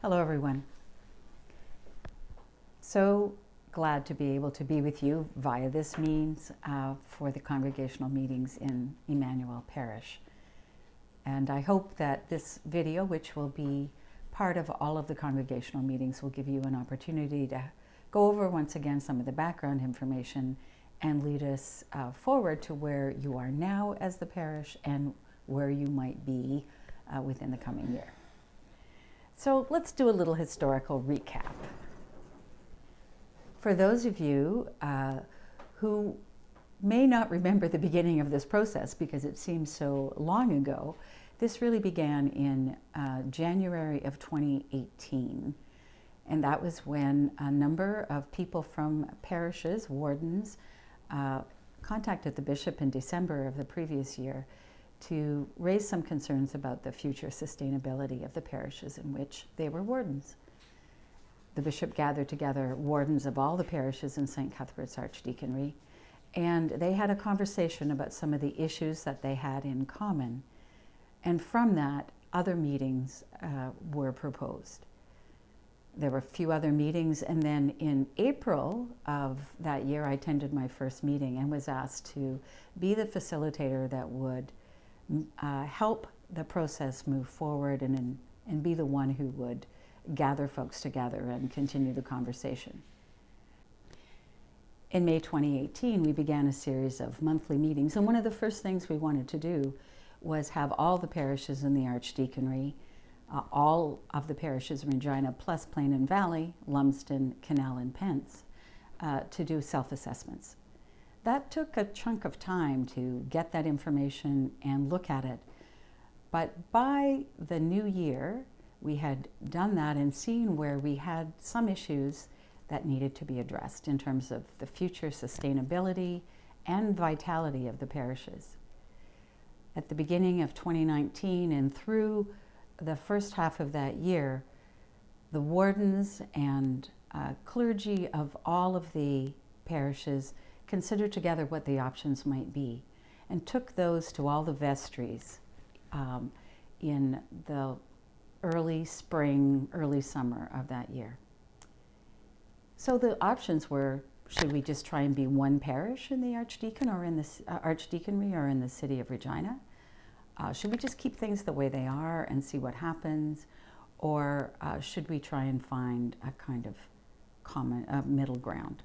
Hello everyone. So glad to be able to be with you via this means for the congregational meetings in Immanuel Parish. And I hope that this video, which will be part of all of the congregational meetings, will give you an opportunity to go over once again some of the background information and lead us forward to where you are now as the parish and where you might be within the coming year. So let's do a little historical recap. For those of you who may not remember the beginning of this process because it seems so long ago, this really began in January of 2018. And that was when a number of people from parishes, wardens, contacted the bishop in December of the previous year to raise some concerns about the future sustainability of the parishes in which they were wardens. The bishop gathered together wardens of all the parishes in St. Cuthbert's Archdeaconry, and they had a conversation about some of the issues that they had in common. And from that, other meetings were proposed. There were a few other meetings, and then in April of that year, I attended my first meeting and was asked to be the facilitator that would help the process move forward and be the one who would gather folks together and continue the conversation. In May 2018, we began a series of monthly meetings, and one of the first things we wanted to do was have all the parishes in the Archdeaconry, all of the parishes in Regina, plus Plain and Valley, Lumsden, Canal, and Pence, to do self-assessments. That took a chunk of time to get that information and look at it. But by the new year, we had done that and seen where we had some issues that needed to be addressed in terms of the future sustainability and vitality of the parishes. At the beginning of 2019 and through the first half of that year, the wardens and clergy of all of the parishes considered together what the options might be and took those to all the vestries in the early spring, early summer of that year. So the options were, should we just try and be one parish in the Archdeaconry or in the city of Regina? Should we just keep things the way they are and see what happens? Or should we try and find a kind of common middle ground?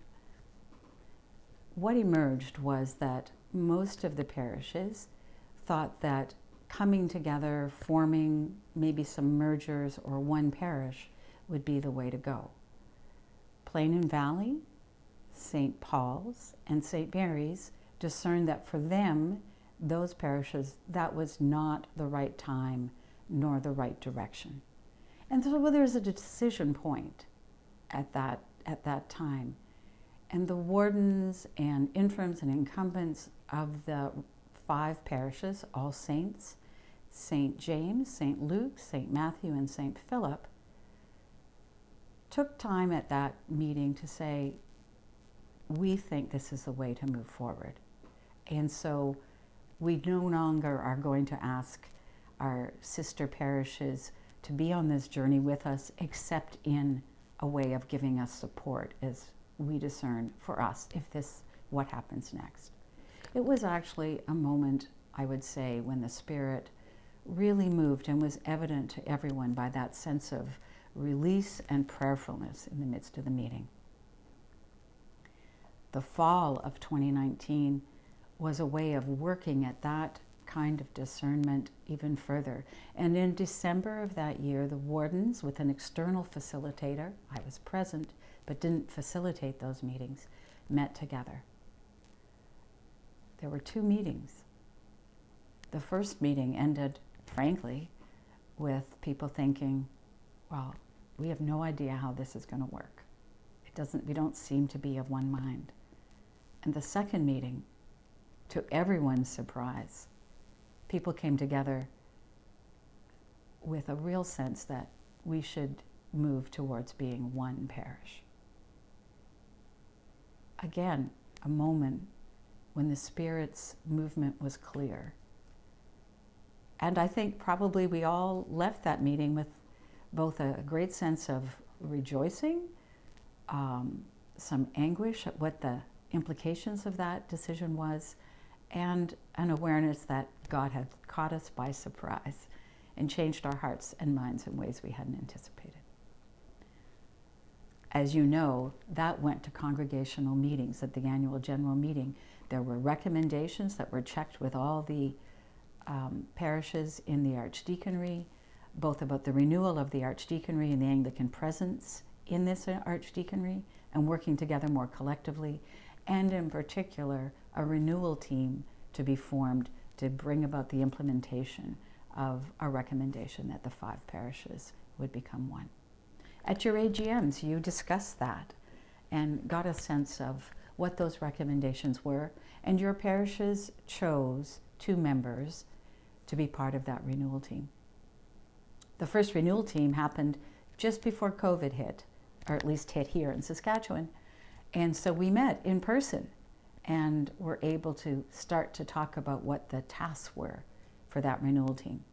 What emerged was that most of the parishes thought that coming together, forming maybe some mergers or one parish would be the way to go. Plain and Valley, St. Paul's, and St. Mary's discerned that for them, those parishes, that was not the right time nor the right direction. And so there was a decision point at that time. And the wardens and interims and incumbents of the 5 parishes, All Saints, St. James, St. Luke, St. Matthew, and St. Philip, took time at that meeting to say, we think this is the way to move forward. And so we no longer are going to ask our sister parishes to be on this journey with us, except in a way of giving us support as we discern for us if this what happens next. It was actually a moment, I would say, when the Spirit really moved and was evident to everyone by that sense of release and prayerfulness in the midst of the meeting. The fall of 2019 was a way of working at that kind of discernment even further. And in December of that year, the wardens, with an external facilitator, I was present but didn't facilitate those meetings, met together. There were 2 meetings. The first meeting ended, frankly, with people thinking, well, we have no idea how this is going to work. We don't seem to be of one mind. And the second meeting, to everyone's surprise, people came together with a real sense that we should move towards being one parish. Again, a moment when the Spirit's movement was clear. And I think probably we all left that meeting with both a great sense of rejoicing, some anguish at what the implications of that decision was, and an awareness that God had caught us by surprise and changed our hearts and minds in ways we hadn't anticipated. As you know, that went to congregational meetings at the annual general meeting. There were recommendations that were checked with all the parishes in the Archdeaconry, both about the renewal of the Archdeaconry and the Anglican presence in this Archdeaconry and working together more collectively, and in particular, a renewal team to be formed to bring about the implementation of a recommendation that the 5 parishes would become one. At your AGMs, you discussed that and got a sense of what those recommendations were, and your parishes chose 2 members to be part of that renewal team. The first renewal team happened just before COVID hit, or at least hit here in Saskatchewan, and so we met in person and were able to start to talk about what the tasks were for that renewal team.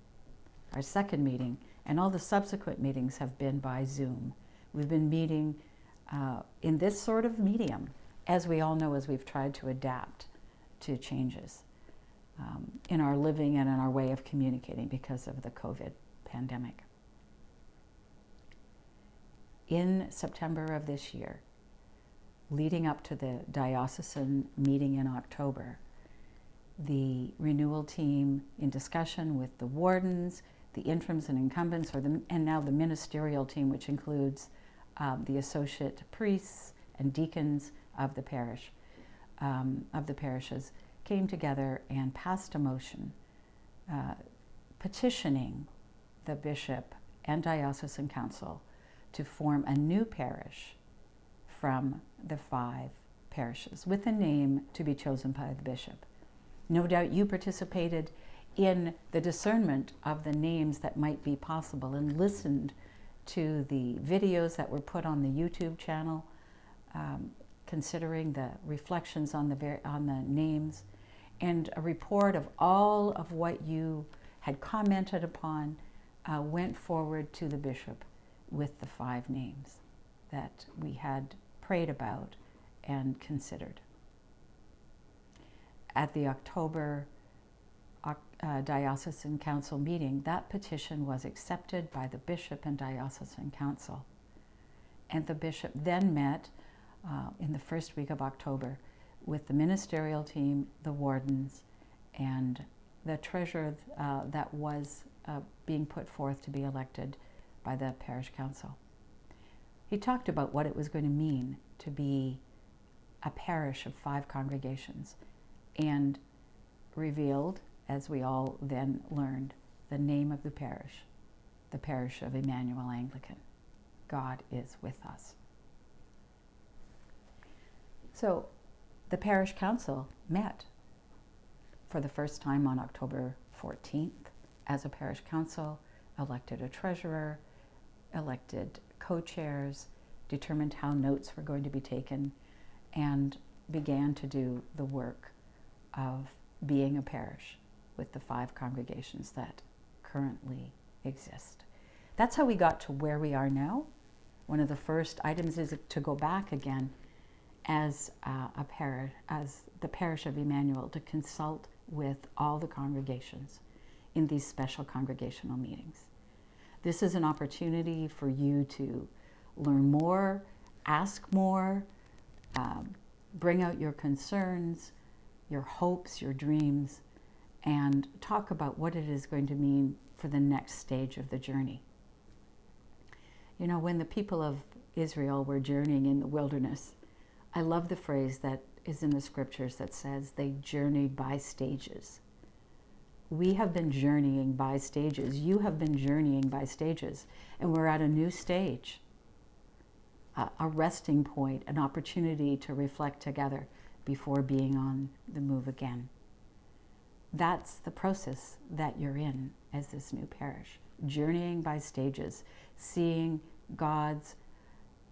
Our second meeting and all the subsequent meetings have been by Zoom. We've been meeting in this sort of medium, as we all know, as we've tried to adapt to changes in our living and in our way of communicating because of the COVID pandemic. In September of this year, leading up to the diocesan meeting in October, the renewal team, in discussion with the wardens, the interims and incumbents, and now the ministerial team, which includes the associate priests and deacons of the parish, of the parishes, came together and passed a motion petitioning the bishop and diocesan council to form a new parish from the 5 parishes, with a name to be chosen by the bishop. No doubt you participated in the discernment of the names that might be possible and listened to the videos that were put on the YouTube channel, considering the reflections on the names, and a report of all of what you had commented upon went forward to the bishop with the 5 names that we had prayed about and considered. At the October diocesan council meeting, that petition was accepted by the bishop and diocesan council. And the bishop then met in the first week of October with the ministerial team, the wardens, and the treasurer that was being put forth to be elected by the parish council. He talked about what it was going to mean to be a parish of 5 congregations, and revealed, as we all then learned, the name of the parish of Immanuel Anglican. God is with us. So the parish council met for the first time on October 14th as a parish council, elected a treasurer, elected co-chairs, determined how notes were going to be taken, and began to do the work of being a parish with the 5 congregations that currently exist. That's how we got to where we are now. One of the first items is to go back again as a parish, as the parish of Immanuel, to consult with all the congregations in these special congregational meetings. This is an opportunity for you to learn more, ask more, bring out your concerns, your hopes, your dreams, and talk about what it is going to mean for the next stage of the journey. You know, when the people of Israel were journeying in the wilderness, I love the phrase that is in the scriptures that says they journeyed by stages. We have been journeying by stages. You have been journeying by stages, and we're at a new stage, a resting point, an opportunity to reflect together before being on the move again. That's the process that you're in as this new parish, journeying by stages, seeing God's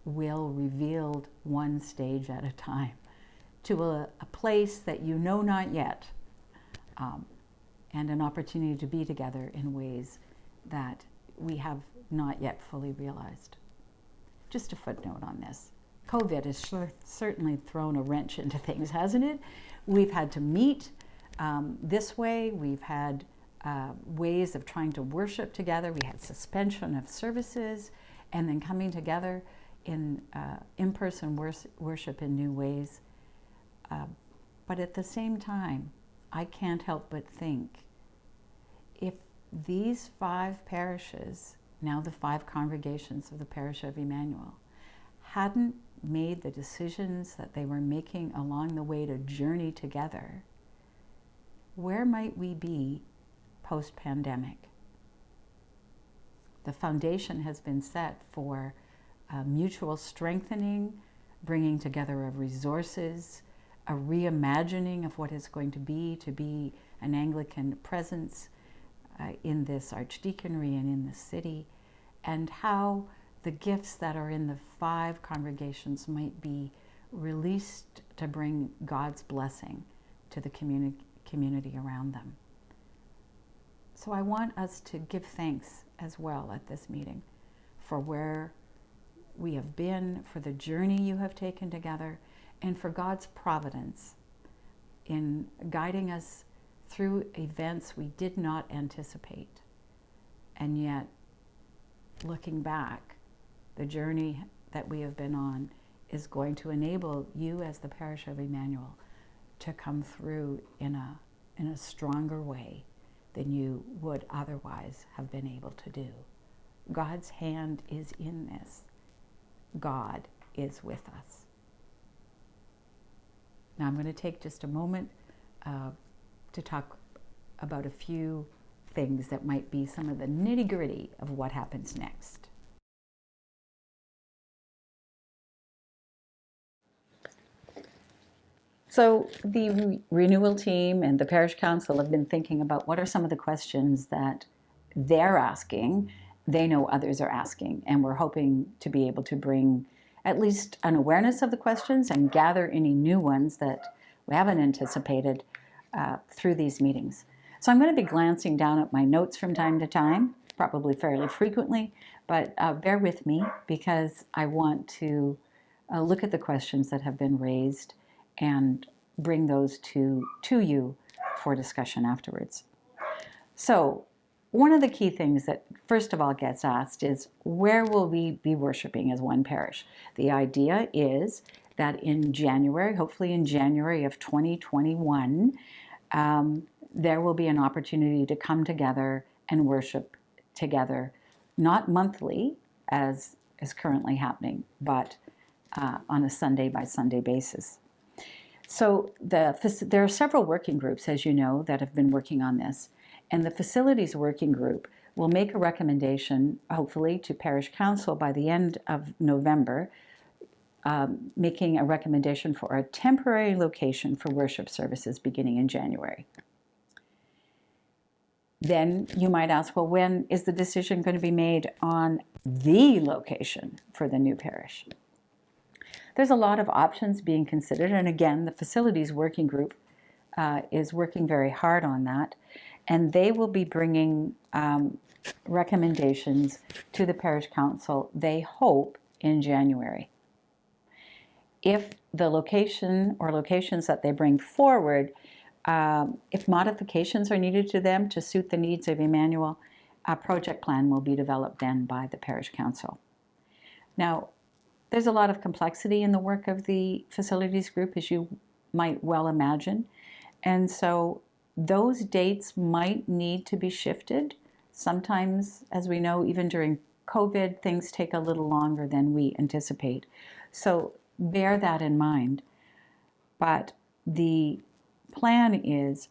will revealed one stage at a time to a place that you know not yet, and an opportunity to be together in ways that we have not yet fully realized. Just a footnote on this. COVID has certainly thrown a wrench into things, hasn't it? We've had to meet this way. We've had ways of trying to worship together. We had suspension of services and then coming together in in-person worship in new ways. But at the same time, I can't help but think, if these 5 parishes, now the 5 congregations of the Parish of Immanuel, hadn't made the decisions that they were making along the way to journey together, where might we be post-pandemic? The foundation has been set for mutual strengthening, bringing together of resources, a reimagining of what it's going to be an Anglican presence in this archdeaconry and in the city, and how the gifts that are in the 5 congregations might be released to bring God's blessing to the community around them. So I want us to give thanks as well at this meeting for where we have been, for the journey you have taken together, and for God's providence in guiding us through events we did not anticipate. And yet, looking back, the journey that we have been on is going to enable you as the Parish of Immanuel to come through in a stronger way than you would otherwise have been able to do. God's hand is in this. God is with us. Now I'm going to take just a moment to talk about a few things that might be some of the nitty-gritty of what happens next. So the renewal team and the parish council have been thinking about what are some of the questions that they're asking, they know others are asking, and we're hoping to be able to bring at least an awareness of the questions and gather any new ones that we haven't anticipated through these meetings. So I'm going to be glancing down at my notes from time to time, probably fairly frequently, but bear with me because I want to look at the questions that have been raised and bring those to you for discussion afterwards. So one of the key things that first of all gets asked is, where will we be worshiping as one parish? The idea is that in January, hopefully in January of 2021, there will be an opportunity to come together and worship together, not monthly as is currently happening, but on a Sunday by Sunday basis. So there are several working groups, as you know, that have been working on this. And the facilities working group will make a recommendation, hopefully, to Parish Council by the end of November, making a recommendation for a temporary location for worship services beginning in January. Then you might ask, well, when is the decision going to be made on the location for the new parish? There's a lot of options being considered, and again, the facilities working group is working very hard on that, and they will be bringing recommendations to the parish council, they hope, in January. If the location or locations that they bring forward, if modifications are needed to them to suit the needs of Immanuel, a project plan will be developed then by the parish council. Now, there's a lot of complexity in the work of the facilities group, as you might well imagine. And so those dates might need to be shifted. Sometimes, as we know, even during COVID, things take a little longer than we anticipate. So bear that in mind. But the plan is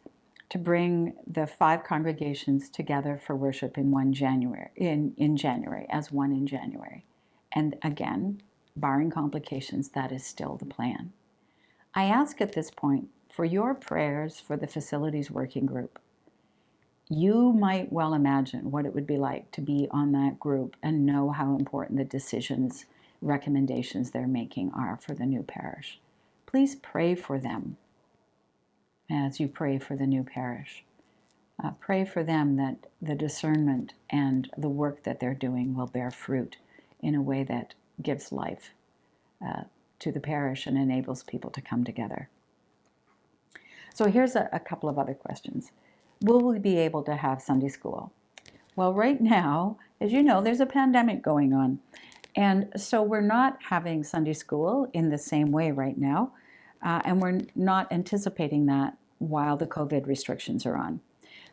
to bring the 5 congregations together for worship in January. And again, barring complications, that is still the plan. I ask at this point for your prayers for the facilities working group. You might well imagine what it would be like to be on that group and know how important the decisions, recommendations they're making are for the new parish. Please pray for them as you pray for the new parish. Pray for them that the discernment and the work that they're doing will bear fruit in a way that gives life to the parish and enables people to come together. So here's a couple of other questions. Will we be able to have Sunday school? Well, right now, as you know, there's a pandemic going on. And so we're not having Sunday school in the same way right now. And we're not anticipating that while the COVID restrictions are on.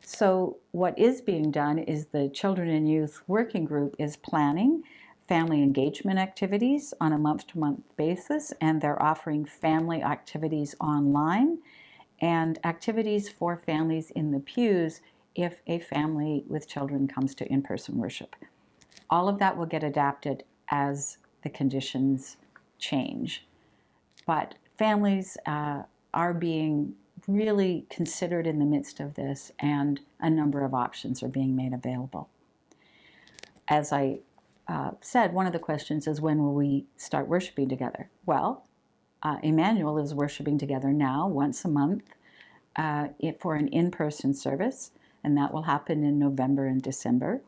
So what is being done is the Children and Youth Working Group is planning family engagement activities on a month-to-month basis, and they're offering family activities online and activities for families in the pews if a family with children comes to in-person worship. All of that will get adapted as the conditions change. But families are being really considered in the midst of this, and a number of options are being made available. As I said, one of the questions is, when will we start worshiping together? Well, Immanuel is worshiping together now once a month for an in-person service, and that will happen in November and December.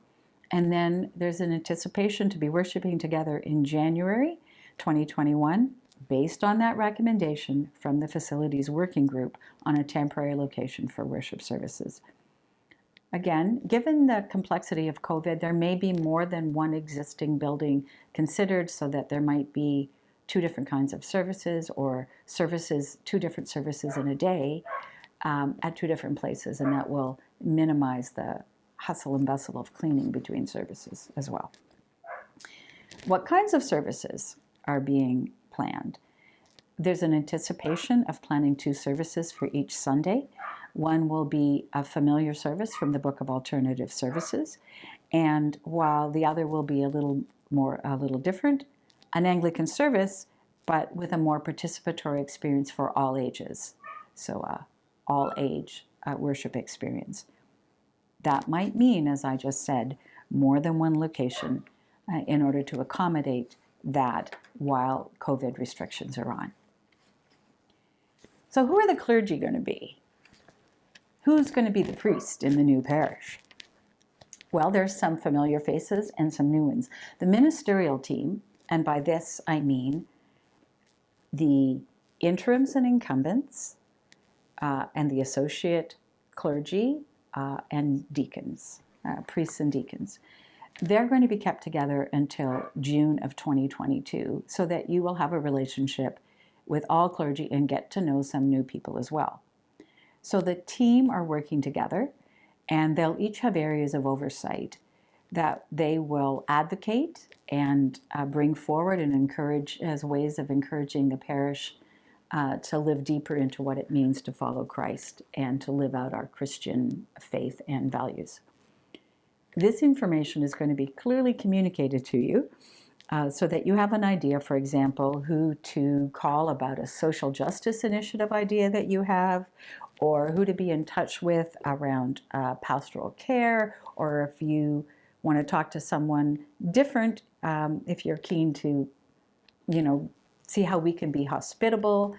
And then there's an anticipation to be worshiping together in January 2021, based on that recommendation from the Facilities Working Group on a temporary location for worship services. Again, given the complexity of COVID, there may be more than one existing building considered, so that there might be two different kinds of services, or two different services in a day at two different places, and that will minimize the hustle and bustle of cleaning between services as well. What kinds of services are being planned? There's an anticipation of planning 2 services for each Sunday. One will be a familiar service from the Book of Alternative Services, and while the other will be a little different, an Anglican service, but with a more participatory experience for all ages. So all age worship experience. That might mean, as I just said, more than one location in order to accommodate that while COVID restrictions are on. So who are the clergy going to be? Who's going to be the priest in the new parish? Well, there's some familiar faces and some new ones. The ministerial team, and by this I mean the interims and incumbents, and the associate clergy and deacons, priests and deacons. They're going to be kept together until June of 2022, so that you will have a relationship with all clergy and get to know some new people as well. So the team are working together, and they'll each have areas of oversight that they will advocate and bring forward and encourage as ways of encouraging the parish to live deeper into what it means to follow Christ and to live out our Christian faith and values. This information is going to be clearly communicated to you so that you have an idea, for example, who to call about a social justice initiative idea that you have, or who to be in touch with around pastoral care, or if you want to talk to someone different, if you're keen to, see how we can be hospitable.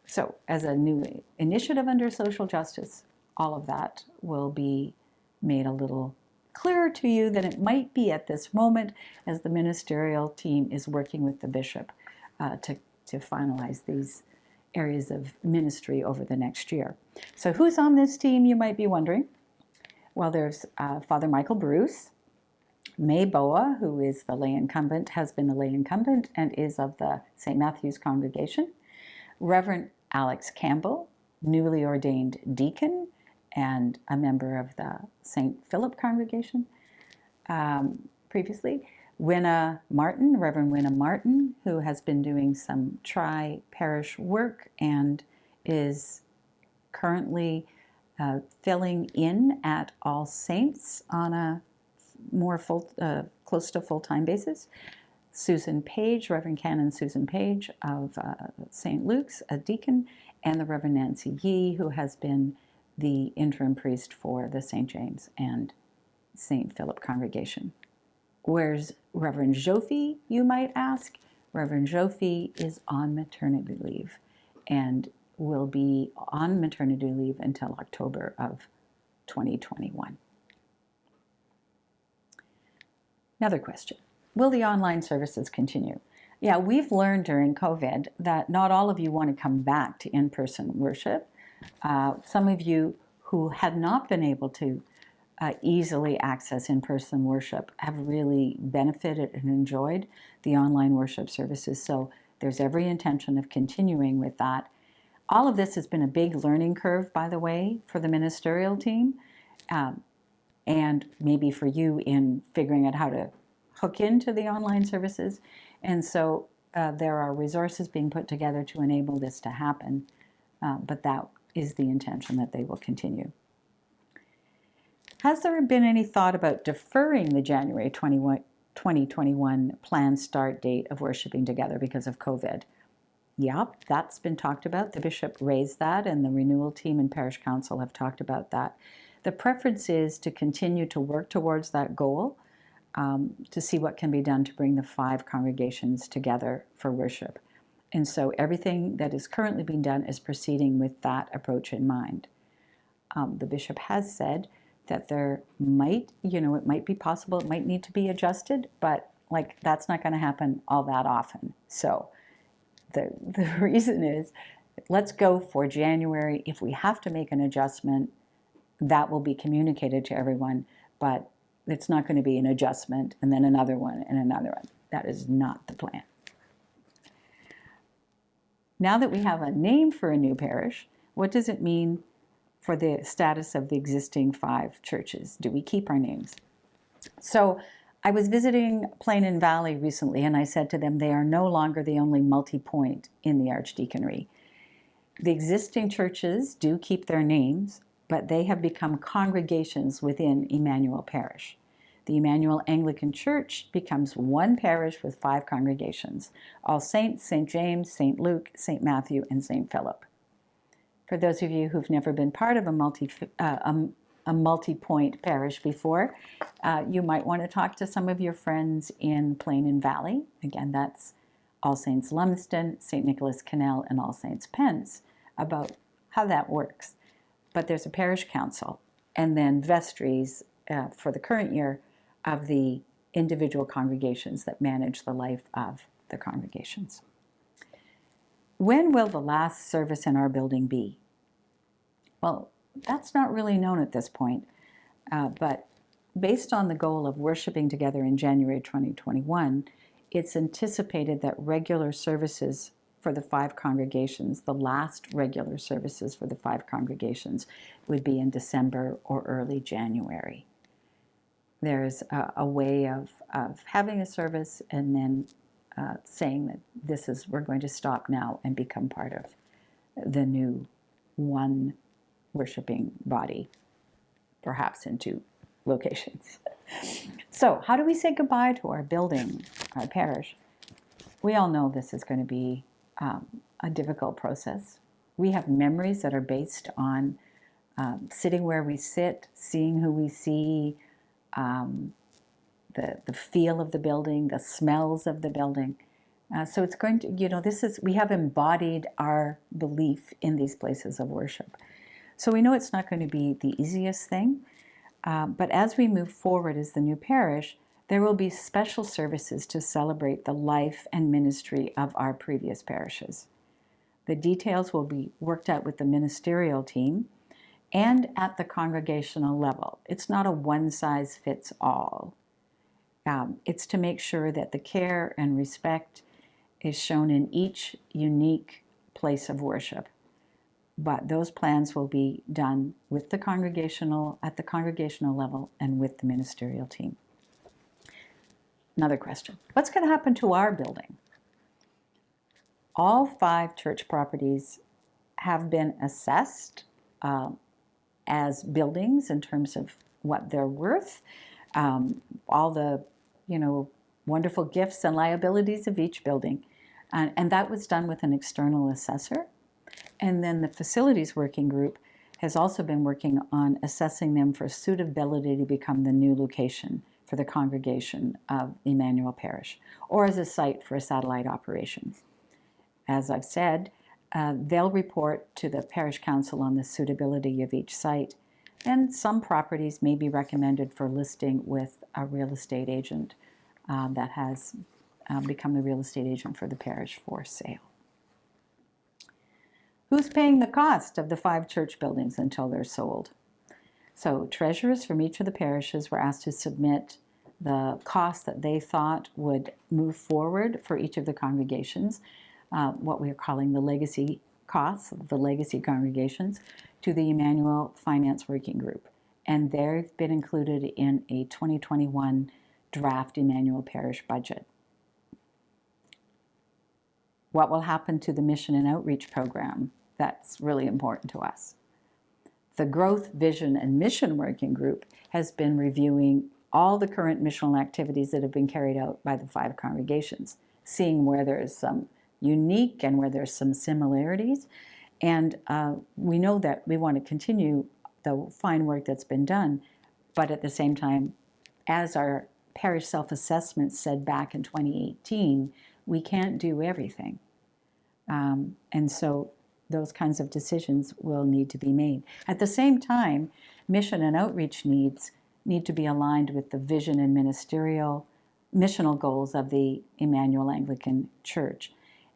So as a new initiative under social justice, all of that will be made a little clearer to you than it might be at this moment, as the ministerial team is working with the bishop to finalize these areas of ministry over the next year. So who's on this team, you might be wondering? Well, there's Father Michael Bruce, May Boa, who is the lay incumbent, has been the lay incumbent and is of the St. Matthew's congregation, Reverend Alex Campbell, newly ordained deacon and a member of the St. Philip congregation previously, Winna Martin, Reverend Winna Martin, who has been doing some tri-parish work and is currently filling in at All Saints on a more close to full-time basis. Susan Page, Reverend Canon Susan Page of St. Luke's, a deacon, and the Reverend Nancy Yee, who has been the interim priest for the St. James and St. Philip congregation. Where's Reverend Jofi, you might ask? Reverend Jofi is on maternity leave and will be on maternity leave until October of 2021. Another question, will the online services continue? Yeah, we've learned during COVID that not all of you want to come back to in-person worship. Some of you who had not been able to easily access in-person worship have really benefited and enjoyed the online worship services. So there's every intention of continuing with that. All of this has been a big learning curve, by the way, for the ministerial team, and maybe for you in figuring out how to hook into the online services. And so there are resources being put together to enable this to happen, but that is the intention, that they will continue. Has there been any thought about deferring the January 2021 planned start date of worshiping together because of COVID? Yep, that's been talked about. The bishop raised that, and the renewal team and parish council have talked about that. The preference is to continue to work towards that goal, to see what can be done to bring the 5 congregations together for worship. And so everything that is currently being done is proceeding with that approach in mind. The bishop has said that there might, it might be possible, it might need to be adjusted, but that's not going to happen all that often. So the reason is, let's go for January. If we have to make an adjustment, that will be communicated to everyone, but it's not going to be an adjustment and then another one and another one. That is not the plan. Now that we have a name for a new parish, what does it mean for the status of the existing 5 churches? Do we keep our names? So I was visiting Plain and Valley recently, and I said to them, they are no longer the only multi-point in the Archdeaconry. The existing churches do keep their names, but they have become congregations within Immanuel Parish. The Immanuel Anglican Church becomes one parish with 5 congregations: All Saints, St. James, St. Luke, St. Matthew, and St. Philip. For those of you who've never been part of a multi-point parish before, you might want to talk to some of your friends in Plain and Valley. Again, that's All Saints Lumsden, St. Nicholas Canal, and All Saints Pence, about how that works. But there's a parish council, and then vestries for the current year of the individual congregations that manage the life of the congregations. When will the last service in our building be? Well, that's not really known at this point, but based on the goal of worshiping together in January 2021, it's anticipated that regular services for the 5 congregations, the last regular services for the 5 congregations, would be in December or early January. There's a way of having a service and then saying that we're going to stop now and become part of the new one worshiping body, perhaps in 2 locations. So how do we say goodbye to our building, our parish? We all know this is going to be a difficult process. We have memories that are based on sitting where we sit, seeing who we see, the feel of the building, the smells of the building. So it's going to, we have embodied our belief in these places of worship. So we know it's not going to be the easiest thing, but as we move forward as the new parish, there will be special services to celebrate the life and ministry of our previous parishes. The details will be worked out with the ministerial team and at the congregational level. It's not a one-size-fits-all. It's to make sure that the care and respect is shown in each unique place of worship. But those plans will be done with at the congregational level and with the ministerial team. Another question. What's going to happen to our building? All 5 church properties have been assessed as buildings in terms of what they're worth, all the wonderful gifts and liabilities of each building. And that was done with an external assessor. And then the facilities working group has also been working on assessing them for suitability to become the new location for the congregation of Immanuel Parish, or as a site for a satellite operation. As I've said, they'll report to the parish council on the suitability of each site. And some properties may be recommended for listing with a real estate agent that has become the real estate agent for the parish for sale. Who's paying the cost of the 5 church buildings until they're sold? So treasurers from each of the parishes were asked to submit the costs that they thought would move forward for each of the congregations, what we are calling the legacy costs of the legacy congregations, to the Immanuel Finance Working Group. And they've been included in a 2021 draft Immanuel Parish budget. What will happen to the mission and outreach program? That's really important to us. The Growth, Vision, and Mission Working Group has been reviewing all the current missional activities that have been carried out by the 5 congregations, seeing where there is some unique and where there's some similarities. And we know that we want to continue the fine work that's been done, but at the same time, as our parish self-assessment said back in 2018, we can't do everything. And so those kinds of decisions will need to be made. At the same time, mission and outreach needs need to be aligned with the vision and missional goals of the Immanuel Anglican Church,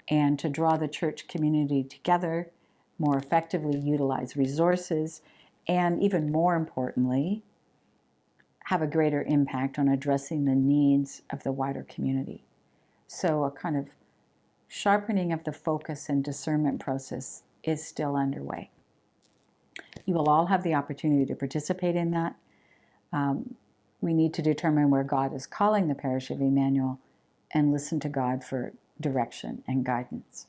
and to draw the church community together, more effectively utilize resources, and even more importantly, have a greater impact on addressing the needs of the wider community. So a kind of sharpening of the focus and discernment process is still underway. You will all have the opportunity to participate in that. We need to determine where God is calling the parish of Immanuel and listen to God for direction and guidance.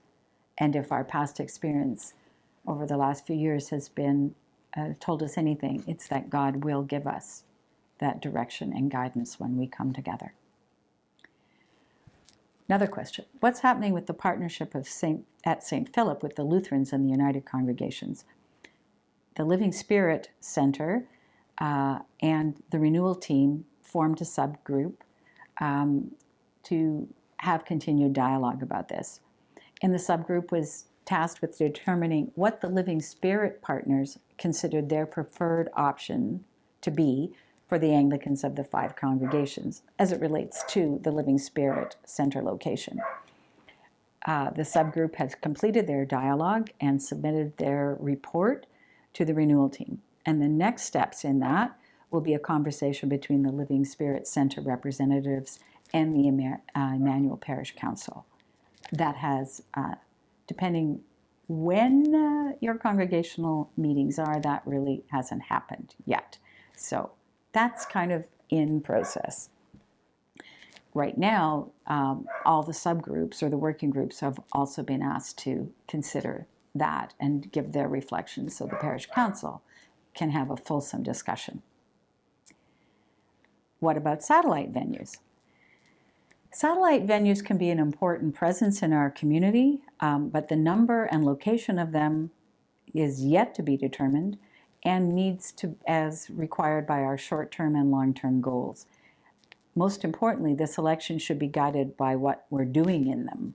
And if our past experience over the last few years has been told us anything, it's that God will give us that direction and guidance when we come together. Another question: what's happening with the partnership of at St. Philip with the Lutherans and the United Congregations? The Living Spirit Center and the renewal team formed a subgroup to have continued dialogue about this. And the subgroup was tasked with determining what the Living Spirit partners considered their preferred option to be for the Anglicans of the 5 congregations as it relates to the Living Spirit Center location. The subgroup has completed their dialogue and submitted their report to the renewal team. And the next steps in that will be a conversation between the Living Spirit Center representatives and the Immanuel Parish Council. That has, depending when your congregational meetings are, that really hasn't happened yet. So that's kind of in process. Right now, all the subgroups or the working groups have also been asked to consider that and give their reflections so the parish council can have a fulsome discussion. What about satellite venues? Satellite venues can be an important presence in our community, but the number and location of them is yet to be determined and needs to, as required by our short-term and long-term goals. Most importantly, the selection should be guided by what we're doing in them,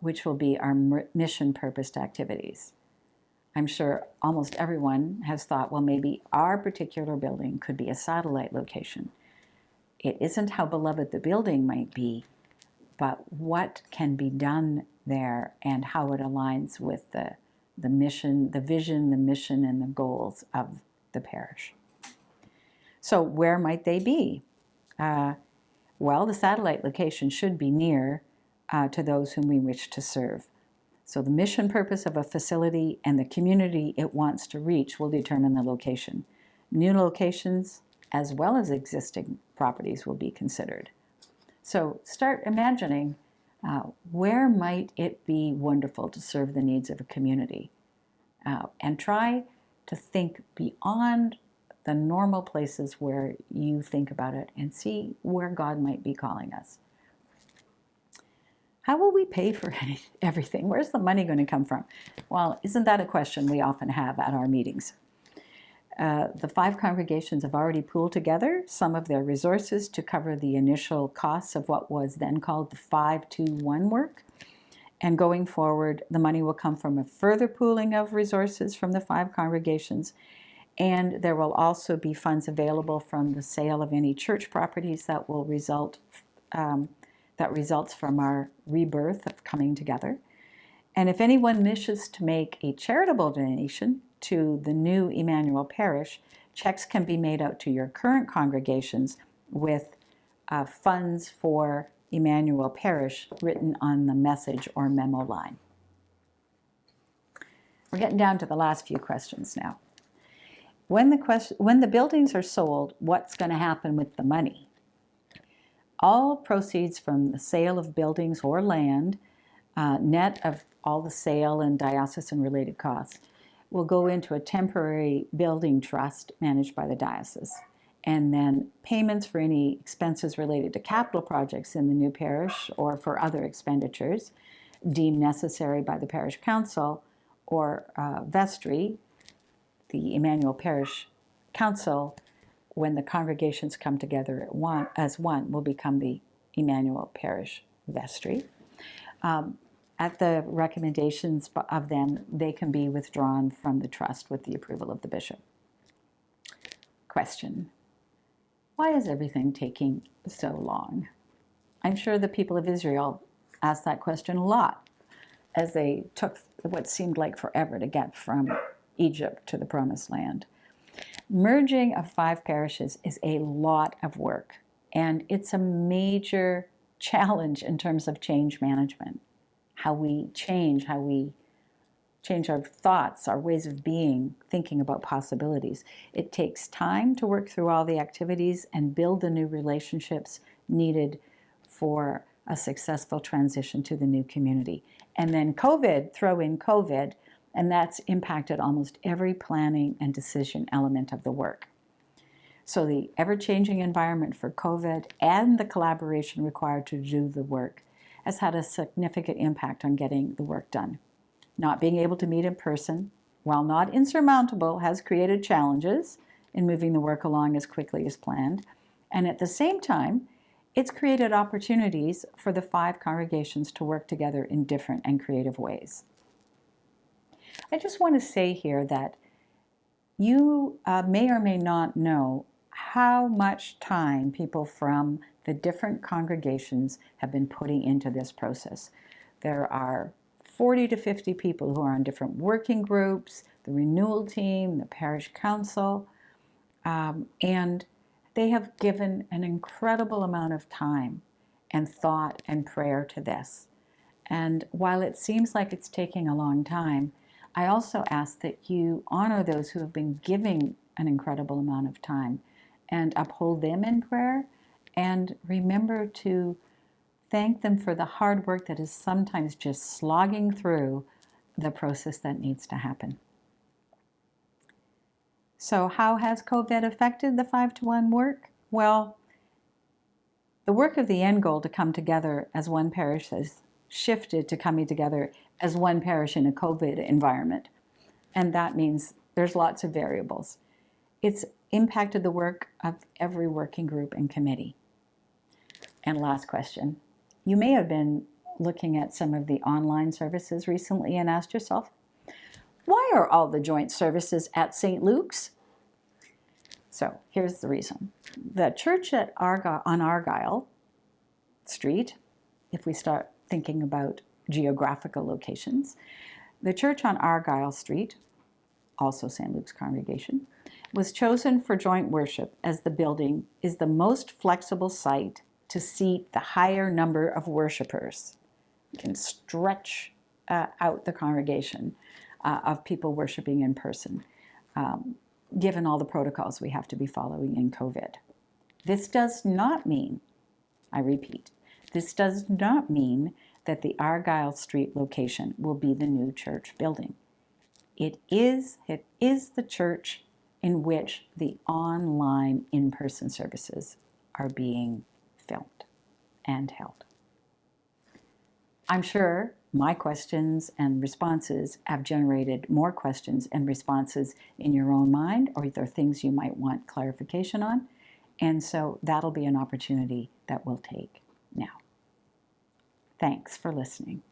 which will be our mission-purposed activities. I'm sure almost everyone has thought, well, maybe our particular building could be a satellite location. It isn't how beloved the building might be, but what can be done there and how it aligns with the mission, the vision, the mission, and the goals of the parish. So where might they be? Well, the satellite location should be near to those whom we wish to serve. So the mission purpose of a facility and the community it wants to reach will determine the location. New locations, as well as existing properties, will be considered. So start imagining where might it be wonderful to serve the needs of a community, and try to think beyond the normal places where you think about it and see where God might be calling us. How will we pay for everything? Where's the money going to come from? Well, isn't that a question we often have at our meetings? The 5 congregations have already pooled together some of their resources to cover the initial costs of what was then called the 5-2-1 work. And going forward, the money will come from a further pooling of resources from the 5 congregations And there will also be funds available from the sale of any church properties that will results from our rebirth of coming together. And if anyone wishes to make a charitable donation to the new Immanuel Parish, checks can be made out to your current congregations with funds for Immanuel Parish written on the message or memo line. We're getting down to the last few questions now. When the buildings are sold, what's going to happen with the money? All proceeds from the sale of buildings or land, net of all the sale and diocesan related costs, will go into a temporary building trust managed by the diocese. And then payments for any expenses related to capital projects in the new parish or for other expenditures deemed necessary by the parish council or vestry, the Immanuel Parish Council, when the congregations come together as one, will become the Immanuel Parish Vestry. At the recommendations of them, they can be withdrawn from the trust with the approval of the bishop. Question: why is everything taking so long? I'm sure the people of Israel asked that question a lot as they took what seemed like forever to get from Egypt to the Promised Land. Merging of 5 parishes is a lot of work, and it's a major challenge in terms of change management. How we change our thoughts, our ways of being, thinking about possibilities. It takes time to work through all the activities and build the new relationships needed for a successful transition to the new community. And then throw in COVID, and that's impacted almost every planning and decision element of the work. So the ever-changing environment for COVID and the collaboration required to do the work has had a significant impact on getting the work done. Not being able to meet in person, while not insurmountable, has created challenges in moving the work along as quickly as planned. And at the same time, it's created opportunities for the 5 congregations to work together in different and creative ways. I just want to say here that you may or may not know how much time people from the different congregations have been putting into this process. There are 40 to 50 people who are on different working groups, the renewal team, the parish council, and they have given an incredible amount of time and thought and prayer to this. And while it seems like it's taking a long time, I also ask that you honor those who have been giving an incredible amount of time and uphold them in prayer, and remember to thank them for the hard work that is sometimes just slogging through the process that needs to happen. So how has COVID affected the 5-to-1 work? Well, the work of the end goal to come together as one parish has shifted to coming together as one parish in a COVID environment. And that means there's lots of variables. It's impacted the work of every working group and committee. And last question. You may have been looking at some of the online services recently and asked yourself, why are all the joint services at St. Luke's? So here's the reason. The church on Argyle Street, if we start thinking about geographical locations, the church on Argyle Street, also St. Luke's congregation, was chosen for joint worship as the building is the most flexible site to seat the higher number of worshipers. You can stretch out the congregation of people worshiping in person, given all the protocols we have to be following in COVID. This does not mean, I repeat, this does not mean that the Argyle Street location will be the new church building. It is the church in which the online in-person services are being filmed and held. I'm sure my questions and responses have generated more questions and responses in your own mind, or there are things you might want clarification on. And so that'll be an opportunity that we'll take now. Thanks for listening.